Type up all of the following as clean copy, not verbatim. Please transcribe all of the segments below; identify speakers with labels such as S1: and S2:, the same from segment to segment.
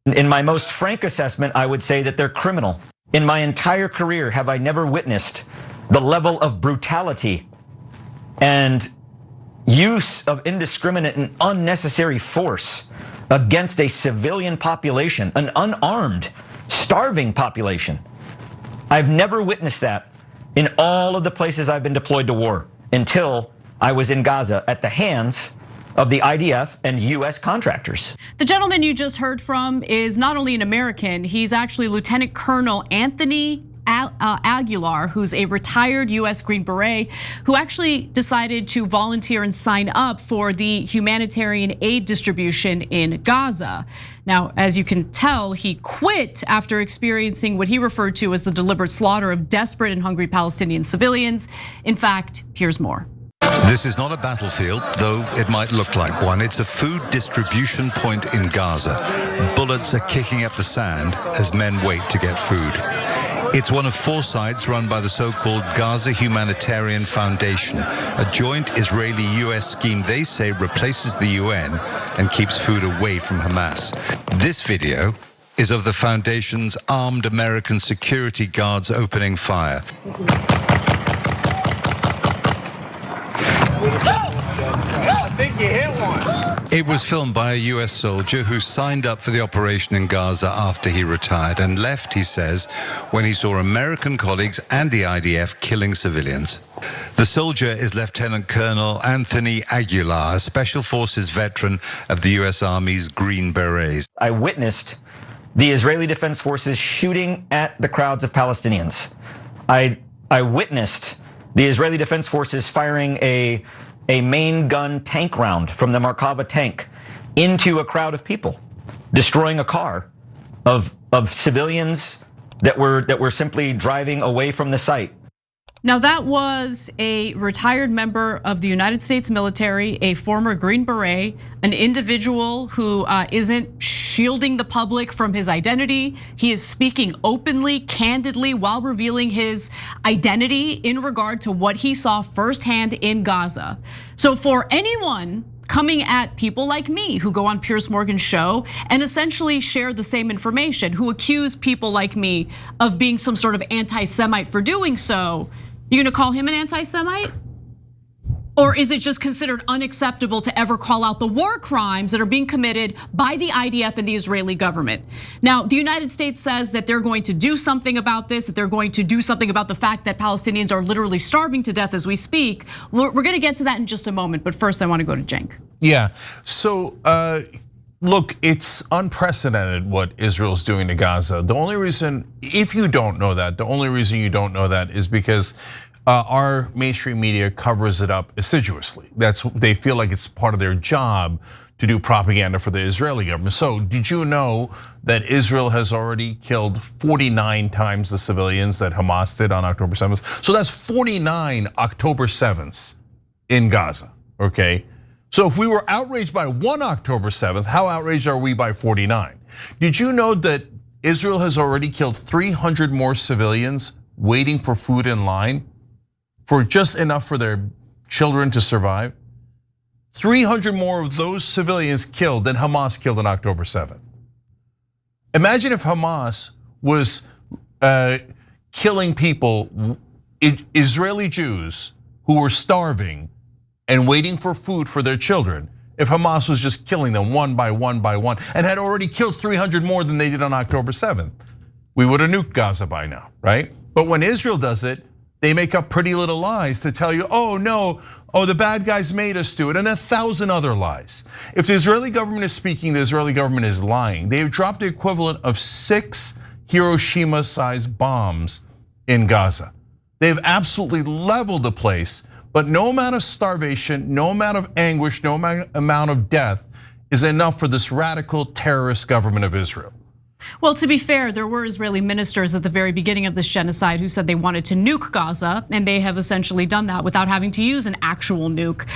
S1: In my most frank assessment, I would say that they're criminal. In my entire career, have I never witnessed the level of brutality and use of indiscriminate and unnecessary force against a civilian population, an unarmed, starving population. I've never witnessed that in all of the places I've been deployed to war until I was in Gaza at the hands of the IDF and US contractors.
S2: The gentleman you just heard from is not only an American, he's actually Lieutenant Colonel Anthony Aguilar, who's a retired US Green Beret, who actually decided to volunteer and sign up for the humanitarian aid distribution in Gaza. Now, as you can tell, he quit after experiencing what he referred to as the deliberate slaughter of desperate and hungry Palestinian civilians. In fact, here's more.
S3: This is not a battlefield, though it might look like one. It's a food distribution point in Gaza. Bullets are kicking up the sand as men wait to get food. It's one of 4 sites run by the so-called Gaza Humanitarian Foundation, a joint Israeli-US scheme they say replaces the UN and keeps food away from Hamas. This video is of the foundation's armed American security guards opening fire.
S4: I think you hit one.
S3: It was filmed by a US soldier who signed up for the operation in Gaza after he retired and left, he says, when he saw American colleagues and the IDF killing civilians. The soldier is Lieutenant Colonel Anthony Aguilar, a Special Forces veteran of the US Army's Green Berets.
S1: I witnessed the Israeli Defense Forces shooting at the crowds of Palestinians. I witnessed the Israeli Defense Forces firing a main gun tank round from the Merkava tank into a crowd of people, destroying a car of civilians that were simply driving away from the site.
S2: Now that was a retired member of the United States military, a former Green Beret, an individual who isn't shielding the public from his identity. He is speaking openly, candidly, while revealing his identity in regard to what he saw firsthand in Gaza. So for anyone coming at people like me who go on Piers Morgan's show and essentially share the same information, who accuse people like me of being some sort of anti-Semite for doing so, you're gonna call him an anti-Semite? Or is it just considered unacceptable to ever call out the war crimes that are being committed by the IDF and the Israeli government? Now, the United States says that they're going to do something about this, that they're going to do something about the fact that Palestinians are literally starving to death as we speak. We're gonna get to that in just a moment, but first I wanna go to Cenk.
S5: Yeah, so look, it's unprecedented what Israel's doing to Gaza. The only reason, if you don't know that, the only reason you don't know that is because our mainstream media covers it up assiduously. They feel like it's part of their job to do propaganda for the Israeli government. So did you know that Israel has already killed 49 times the civilians that Hamas did on October 7th? So that's 49 October 7ths in Gaza, okay? So if we were outraged by 1 October 7th, how outraged are we by 49? Did you know that Israel has already killed 300 more civilians waiting for food in line for just enough for their children to survive? 300 more of those civilians killed than Hamas killed on October 7th. Imagine if Hamas was killing people, Israeli Jews who were starving and waiting for food for their children, if Hamas was just killing them one by one by one and had already killed 300 more than they did on October 7th. We would have nuked Gaza by now, right? But when Israel does it, they make up pretty little lies to tell you, oh no, the bad guys made us do it, and 1,000 other lies. If the Israeli government is speaking, the Israeli government is lying. They've dropped the equivalent of 6 Hiroshima-sized bombs in Gaza. They've absolutely leveled the place. But no amount of starvation, no amount of anguish, no amount of death is enough for this radical terrorist government of Israel.
S2: Well, to be fair, there were Israeli ministers at the very beginning of this genocide who said they wanted to nuke Gaza, and they have essentially done that without having to use an actual nuke.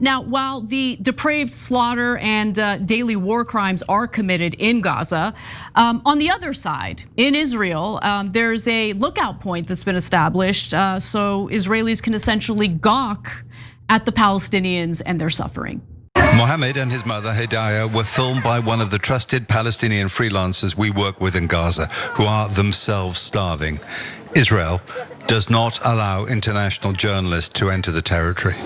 S2: Now, while the depraved slaughter and daily war crimes are committed in Gaza, on the other side, in Israel, there's a lookout point that's been established so Israelis can essentially gawk at the Palestinians and their suffering.
S3: Mohammed and his mother, Hidayah, were filmed by one of the trusted Palestinian freelancers we work with in Gaza, who are themselves starving. Israel does not allow international journalists to enter the territory.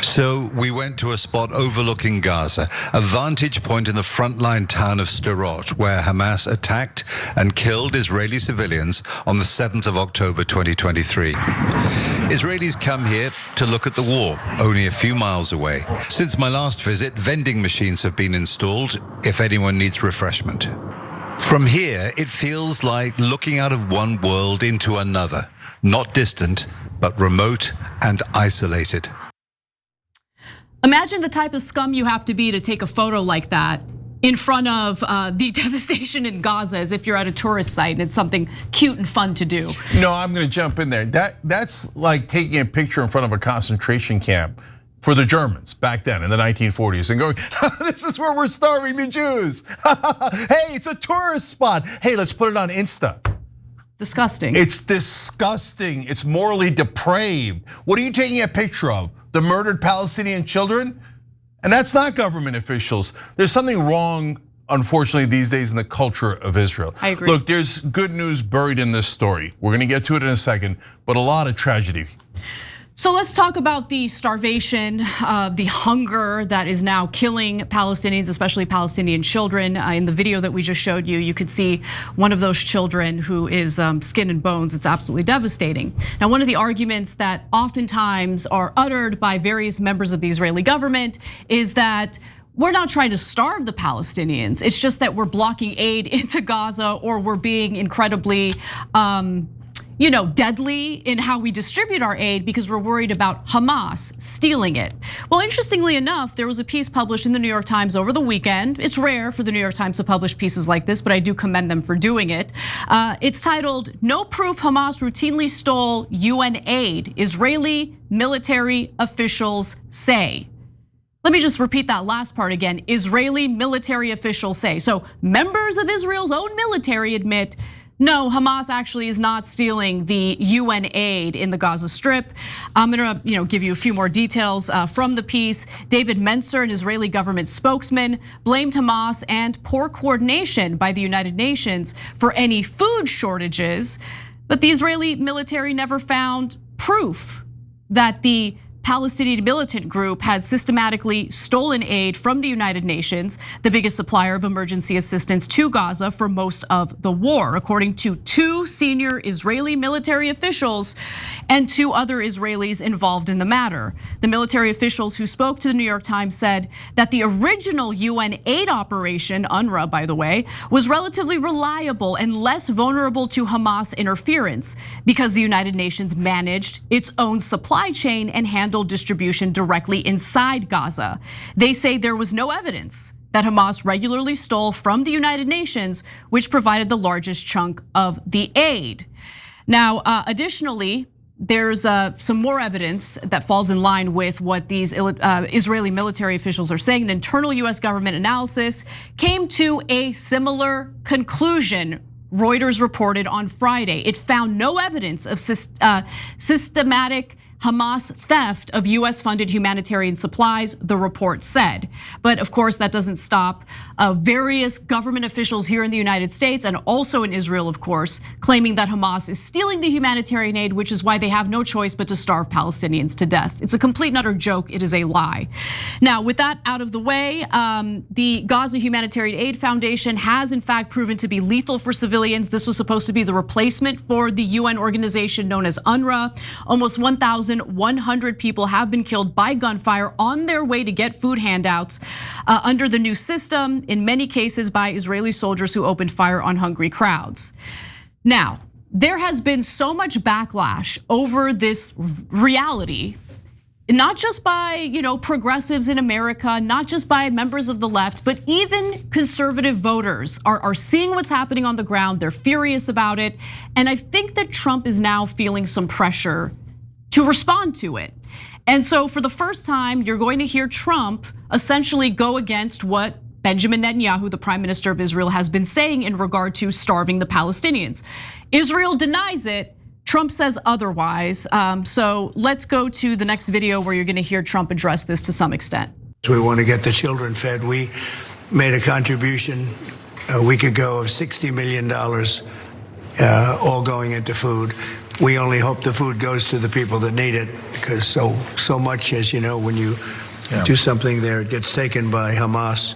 S3: So we went to a spot overlooking Gaza, a vantage point in the frontline town of Sderot, where Hamas attacked and killed Israeli civilians on the 7th of October 2023. Israelis come here to look at the war, only a few miles away. Since my last visit, vending machines have been installed if anyone needs refreshment. From here, it feels like looking out of one world into another, not distant, but remote and isolated.
S2: Imagine the type of scum you have to be to take a photo like that in front of the devastation in Gaza, as if you're at a tourist site and it's something cute and fun to do.
S5: No, I'm gonna jump in there. That's like taking a picture in front of a concentration camp for the Germans back then in the 1940s and going, this is where we're starving the Jews. Hey, it's a tourist spot. Hey, let's put it on Insta.
S2: Disgusting.
S5: It's disgusting. It's morally depraved. What are you taking a picture of? The murdered Palestinian children? And that's not government officials. There's something wrong, unfortunately, these days in the culture of Israel.
S2: I agree.
S5: Look, there's good news buried in this story. We're gonna get to it in a second, but a lot of tragedy.
S2: So let's talk about the starvation, the hunger that is now killing Palestinians, especially Palestinian children. In the video that we just showed you, you could see one of those children who is skin and bones. It's absolutely devastating. Now, one of the arguments that oftentimes are uttered by various members of the Israeli government is that we're not trying to starve the Palestinians. It's just that we're blocking aid into Gaza, or we're being incredibly deadly in how we distribute our aid because we're worried about Hamas stealing it. Well, interestingly enough, there was a piece published in the New York Times over the weekend. It's rare for the New York Times to publish pieces like this, but I do commend them for doing it. It's titled, "No Proof Hamas Routinely Stole UN Aid, Israeli Military Officials Say." Let me just repeat that last part again. Israeli military officials say. So members of Israel's own military admit, no, Hamas actually is not stealing the UN aid in the Gaza Strip. I'm gonna give you a few more details from the piece. David Mencer, an Israeli government spokesman, blamed Hamas and poor coordination by the United Nations for any food shortages, but the Israeli military never found proof that the Palestinian militant group had systematically stolen aid from the United Nations, the biggest supplier of emergency assistance to Gaza for most of the war, according to 2 senior Israeli military officials and 2 other Israelis involved in the matter. The military officials who spoke to the New York Times said that the original UN aid operation, UNRWA by the way, was relatively reliable and less vulnerable to Hamas interference because the United Nations managed its own supply chain and handled distribution directly inside Gaza. They say there was no evidence that Hamas regularly stole from the United Nations, which provided the largest chunk of the aid. Now, additionally, there's some more evidence that falls in line with what these Israeli military officials are saying. An internal US government analysis came to a similar conclusion, Reuters reported on Friday. It found no evidence of systematic Hamas theft of US-funded humanitarian supplies, the report said. But of course, that doesn't stop various government officials here in the United States and also in Israel, of course, claiming that Hamas is stealing the humanitarian aid, which is why they have no choice but to starve Palestinians to death. It's a complete and utter joke. It is a lie. Now, with that out of the way, the Gaza Humanitarian Aid Foundation has in fact proven to be lethal for civilians. This was supposed to be the replacement for the UN organization known as UNRWA. Almost 1,100 people have been killed by gunfire on their way to get food handouts under the new system, in many cases by Israeli soldiers who opened fire on hungry crowds. Now, there has been so much backlash over this reality, not just by progressives in America, not just by members of the left, but even conservative voters are seeing what's happening on the ground. They're furious about it. And I think that Trump is now feeling some pressure to respond to it. And so for the first time, you're going to hear Trump essentially go against what Benjamin Netanyahu, the prime minister of Israel, has been saying in regard to starving the Palestinians. Israel denies it. Trump says otherwise. So let's go to the next video where you're going to hear Trump address this to some extent.
S6: We want to get the children fed. We made a contribution a week ago of $60 million, all going into food. We only hope the food goes to the people that need it, because so much, as you know, when you do something there, it gets taken by Hamas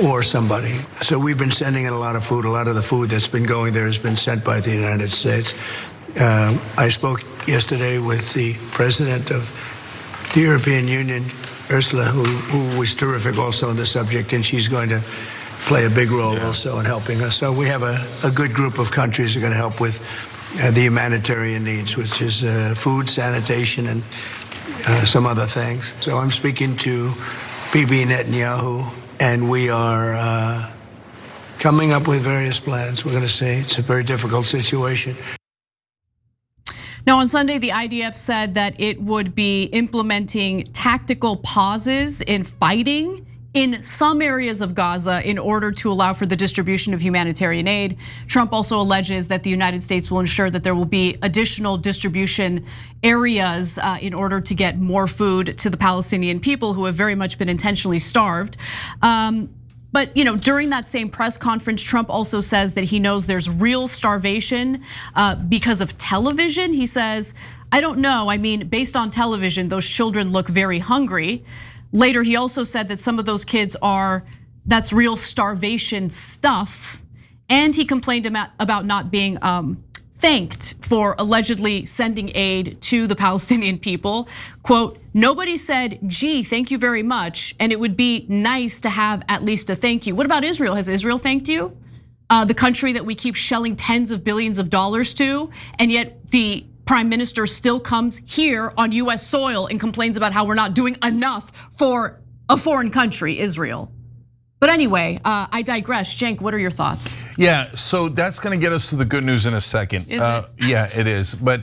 S6: or somebody. So we've been sending in a lot of food. A lot of the food that's been going there has been sent by the United States. I spoke yesterday with the president of the European Union, Ursula, who was terrific also on the subject, and she's going to play a big role also in helping us. So we have a good group of countries that are going to help with the humanitarian needs, which is food, sanitation, and some other things. So I'm speaking to Bibi Netanyahu, and we are coming up with various plans. We're going to say it's a very difficult situation.
S2: Now, on Sunday, the IDF said that it would be implementing tactical pauses in fighting in some areas of Gaza in order to allow for the distribution of humanitarian aid. Trump also alleges that the United States will ensure that there will be additional distribution areas in order to get more food to the Palestinian people who have very much been intentionally starved. But during that same press conference, Trump also says that he knows there's real starvation because of television. He says, I don't know. I mean, based on television, those children look very hungry. Later, he also said that some of those kids that's real starvation stuff. And he complained about not being thanked for allegedly sending aid to the Palestinian people. Quote, nobody said, gee, thank you very much. And it would be nice to have at least a thank you. What about Israel? Has Israel thanked you? The country that we keep shelling tens of billions of dollars to, and yet the prime minister still comes here on US soil and complains about how we're not doing enough for a foreign country, Israel. But anyway, I digress. Cenk, what are your thoughts?
S5: Yeah, so that's going to get us to the good news in a second.
S2: Is it?
S5: Yeah, it is. But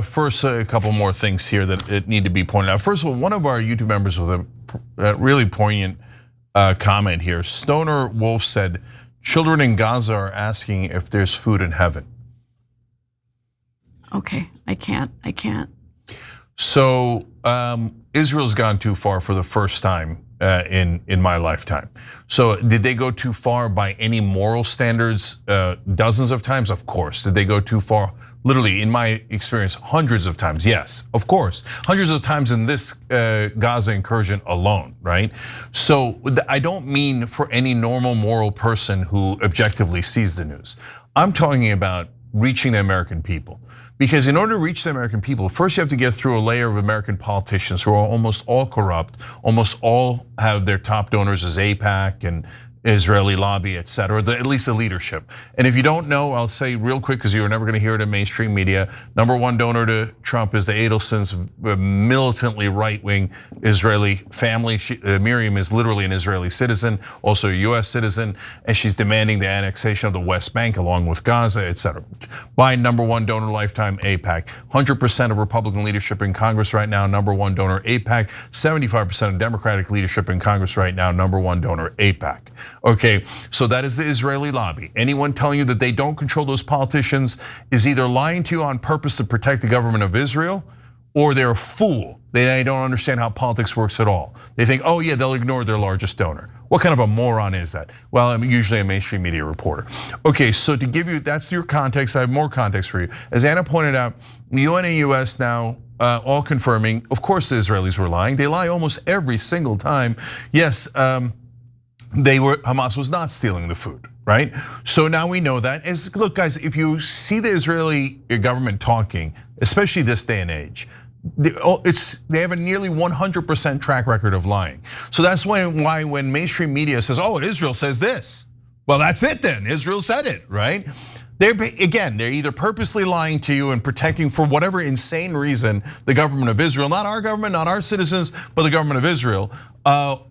S5: first, a couple more things here that need to be pointed out. First of all, one of our YouTube members with a really poignant comment here. Stoner Wolf said, children in Gaza are asking if there's food in heaven.
S2: Okay, I can't.
S5: So Israel's gone too far for the first time in my lifetime. So did they go too far by any moral standards? Dozens of times, of course. Did they go too far? Literally, in my experience, hundreds of times. Yes, of course, hundreds of times in this Gaza incursion alone, right? So I don't mean for any normal moral person who objectively sees the news. I'm talking about reaching the American people. Because in order to reach the American people, first you have to get through a layer of American politicians who are almost all corrupt, almost all have their top donors as AIPAC and Israeli lobby, et cetera, at least the leadership. And if you don't know, I'll say real quick, because you're never gonna hear it in mainstream media, #1 donor to Trump is the Adelsons, militantly right-wing Israeli family. Miriam is literally an Israeli citizen, also a US citizen, and she's demanding the annexation of the West Bank along with Gaza, et cetera. Biden, #1 donor lifetime, AIPAC. 100% of Republican leadership in Congress right now, #1 donor, AIPAC. 75% of Democratic leadership in Congress right now, #1 donor, AIPAC. Okay, so that is the Israeli lobby. Anyone telling you that they don't control those politicians is either lying to you on purpose to protect the government of Israel, or they're a fool. They don't understand how politics works at all. They think, oh yeah, they'll ignore their largest donor. What kind of a moron is that? Well, I'm usually a mainstream media reporter. Okay, so to give you, that's your context, I have more context for you. As Anna pointed out, the UN and US now all confirming, of course the Israelis were lying. They lie almost every single time. Yes, Hamas was not stealing the food, right? So now we know that. Look, guys, if you see the Israeli government talking, especially this day and age, they have a nearly 100% track record of lying. So that's why when mainstream media says, oh, Israel says this, well, that's it then, Israel said it, right? They're either purposely lying to you and protecting for whatever insane reason the government of Israel, not our government, not our citizens, but the government of Israel,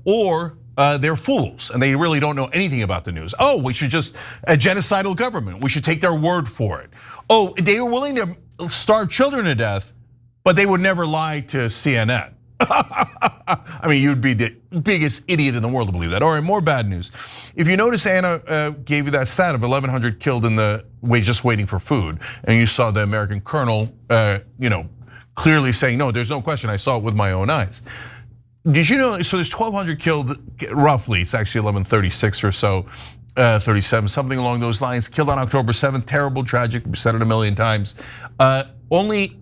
S5: or they're fools and they really don't know anything about the news. Oh, we should just a genocidal government. We should take their word for it. Oh, they were willing to starve children to death, but they would never lie to CNN. I mean, you'd be the biggest idiot in the world to believe that. All right, more bad news. If you notice, Anna gave you that stat of 1,100 killed in the way just waiting for food, and you saw the American colonel, clearly saying, no, there's no question, I saw it with my own eyes. Did you know, so there's 1,200 killed, roughly, it's actually 1,136 or so, 37, something along those lines, killed on October 7th, terrible, tragic, we said it a million times. Only,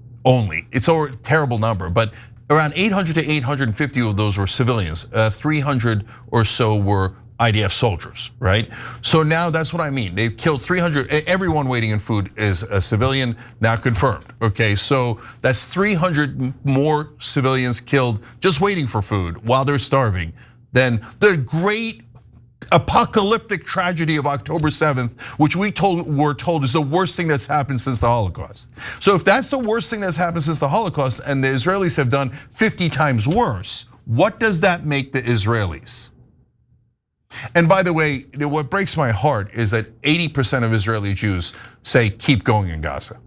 S5: it's a terrible number, but around 800 to 850 of those were civilians. 300 or so were IDF soldiers, right? So now that's what I mean. They've killed 300, everyone waiting in food is a civilian, now confirmed, okay? So that's 300 more civilians killed just waiting for food while they're starving than the great apocalyptic tragedy of October 7th, which were told is the worst thing that's happened since the Holocaust. So if that's the worst thing that's happened since the Holocaust and the Israelis have done 50 times worse, what does that make the Israelis? And by the way, what breaks my heart is that 80% of Israeli Jews say keep going in Gaza.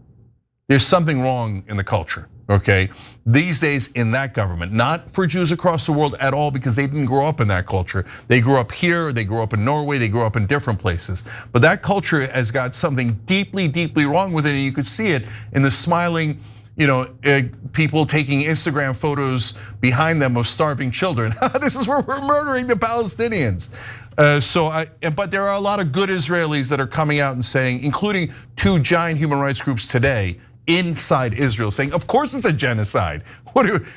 S5: There's something wrong in the culture, okay? These days in that government, not for Jews across the world at all, because they didn't grow up in that culture. They grew up here, they grew up in Norway, they grew up in different places. But that culture has got something deeply, deeply wrong with it, and you could see it in the smiling, people taking Instagram photos behind them of starving children. This is where we're murdering the Palestinians. But there are a lot of good Israelis that are coming out and saying, including 2 giant human rights groups today, inside Israel, saying, of course it's a genocide.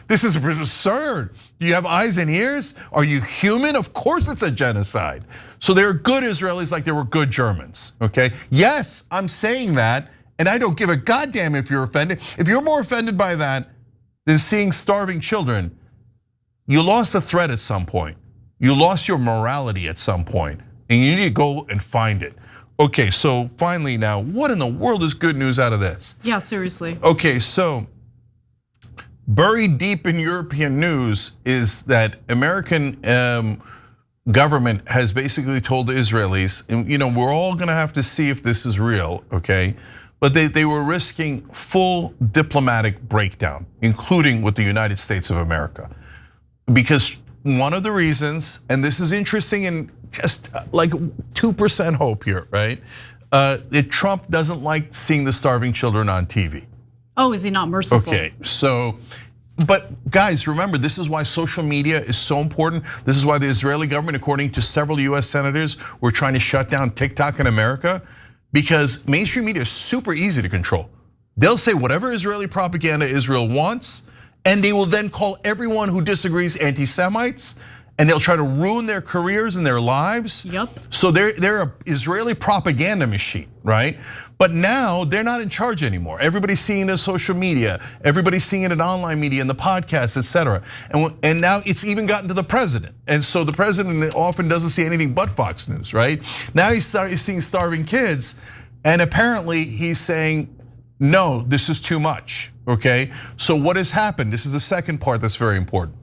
S5: This is absurd. Do you have eyes and ears? Are you human? Of course it's a genocide. So there are good Israelis like there were good Germans, okay? Yes, I'm saying that, and I don't give a goddamn if you're offended. If you're more offended by that than seeing starving children, you lost a thread at some point. You lost your morality at some point, and you need to go and find it. Okay, so finally now, what in the world is good news out of this?
S2: Yeah, seriously.
S5: Okay, so buried deep in European news is that American government has basically told the Israelis, and we're all gonna have to see if this is real, okay? But they were risking full diplomatic breakdown, including with the United States of America. Because one of the reasons, and this is interesting and just like 2% hope here, right? That Trump doesn't like seeing the starving children on TV.
S2: Oh, is he not merciful?
S5: Okay, so, but guys, remember, this is why social media is so important. This is why the Israeli government, according to several US senators, were trying to shut down TikTok in America, because mainstream media is super easy to control. They'll say whatever Israeli propaganda Israel wants, and they will then call everyone who disagrees anti-Semites, and they'll try to ruin their careers and their lives.
S2: Yep.
S5: So they're an Israeli propaganda machine, right? But now they're not in charge anymore. Everybody's seeing it on social media. Everybody's seeing it in online media, in the podcasts, etc. And now it's even gotten to the president. And so the president often doesn't see anything but Fox News, right? Now he's seeing starving kids, and apparently he's saying, no, this is too much, okay? So what has happened, this is the second part that's very important,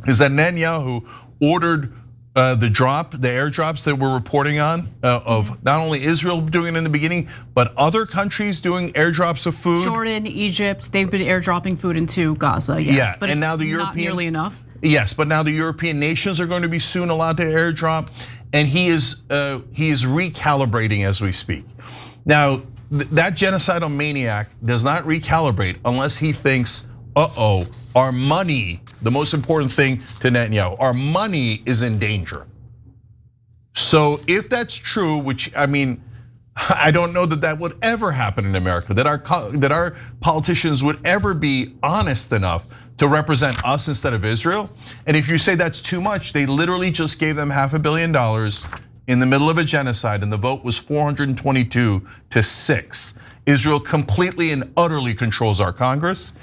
S5: is that Netanyahu ordered the airdrops that we're reporting on of not only Israel doing it in the beginning, but other countries doing airdrops of food.
S2: Jordan, Egypt, they've been airdropping food into Gaza, yes,
S5: yeah,
S2: but
S5: and
S2: it's
S5: now the
S2: not nearly enough.
S5: Yes, but now the European nations are going to be soon allowed to airdrop, and he is recalibrating as we speak. Now, that genocidal maniac does not recalibrate unless he thinks, our money, the most important thing to Netanyahu, our money is in danger. So if that's true, which I mean, I don't know that would ever happen in America, that our politicians would ever be honest enough to represent us instead of Israel. And if you say that's too much, they literally just gave them $500 million in the middle of a genocide, and the vote was 422 to 6. Israel completely and utterly controls our Congress.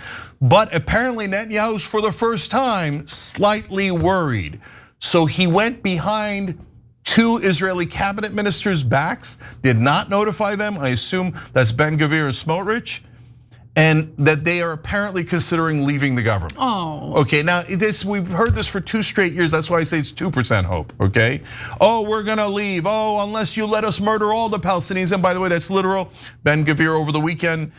S5: But apparently Netanyahu's, for the first time, slightly worried. So he went behind 2 Israeli cabinet ministers' backs, did not notify them. I assume that's Ben Gvir and Smotrich, and that they are apparently considering leaving the government.
S2: Oh.
S5: Okay, now we've heard this for 2 straight years. That's why I say it's 2% hope, okay? Oh, we're gonna leave. Oh, unless you let us murder all the Palestinians. And by the way, that's literal. Ben Gvir over the weekend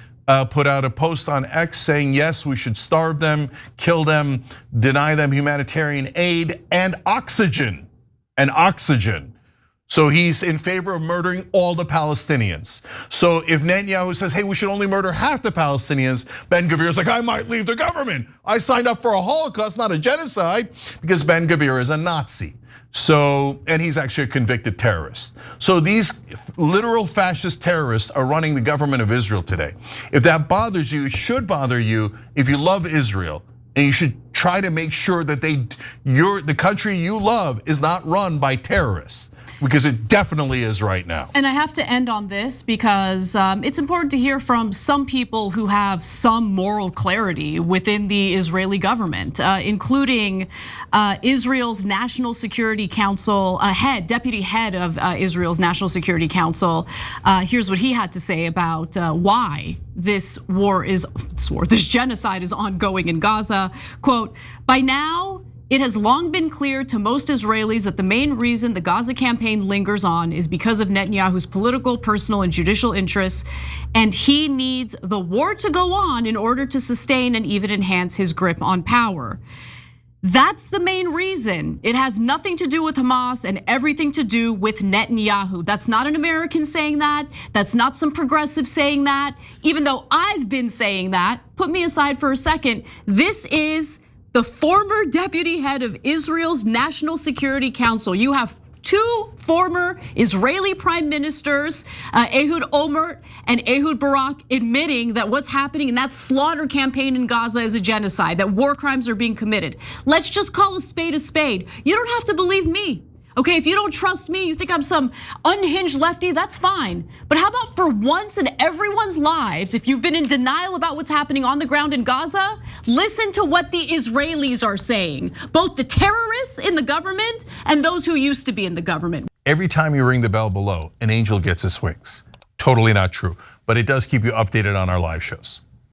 S5: put out a post on X saying, yes, we should starve them, kill them, deny them humanitarian aid and oxygen. So he's in favor of murdering all the Palestinians. So if Netanyahu says, hey, we should only murder half the Palestinians, Ben-Gvir is like, I might leave the government. I signed up for a Holocaust, not a genocide, because Ben-Gvir is a Nazi. So, and he's actually a convicted terrorist. So these literal fascist terrorists are running the government of Israel today. If that bothers you, it should bother you if you love Israel. And you should try to make sure that the country you love is not run by terrorists. Because it definitely is right now.
S2: And I have to end on this because it's important to hear from some people who have some moral clarity within the Israeli government, including Israel's National Security Council deputy head of Israel's National Security Council. Here's what he had to say about why this genocide is ongoing in Gaza. Quote, by now, it has long been clear to most Israelis that the main reason the Gaza campaign lingers on is because of Netanyahu's political, personal, and judicial interests, and he needs the war to go on in order to sustain and even enhance his grip on power. That's the main reason. It has nothing to do with Hamas and everything to do with Netanyahu. That's not an American saying that. That's not some progressive saying that. Even though I've been saying that, put me aside for a second. This is the former deputy head of Israel's National Security Council. You have two former Israeli prime ministers, Ehud Olmert and Ehud Barak, admitting that what's happening in that slaughter campaign in Gaza is a genocide, that war crimes are being committed. Let's just call a spade a spade. You don't have to believe me. Okay, if you don't trust me, you think I'm some unhinged lefty, that's fine. But how about for once in everyone's lives, if you've been in denial about what's happening on the ground in Gaza, listen to what the Israelis are saying, both the terrorists in the government and those who used to be in the government.
S5: Every time you ring the bell below, an angel gets his wings. Totally not true, but it does keep you updated on our live shows.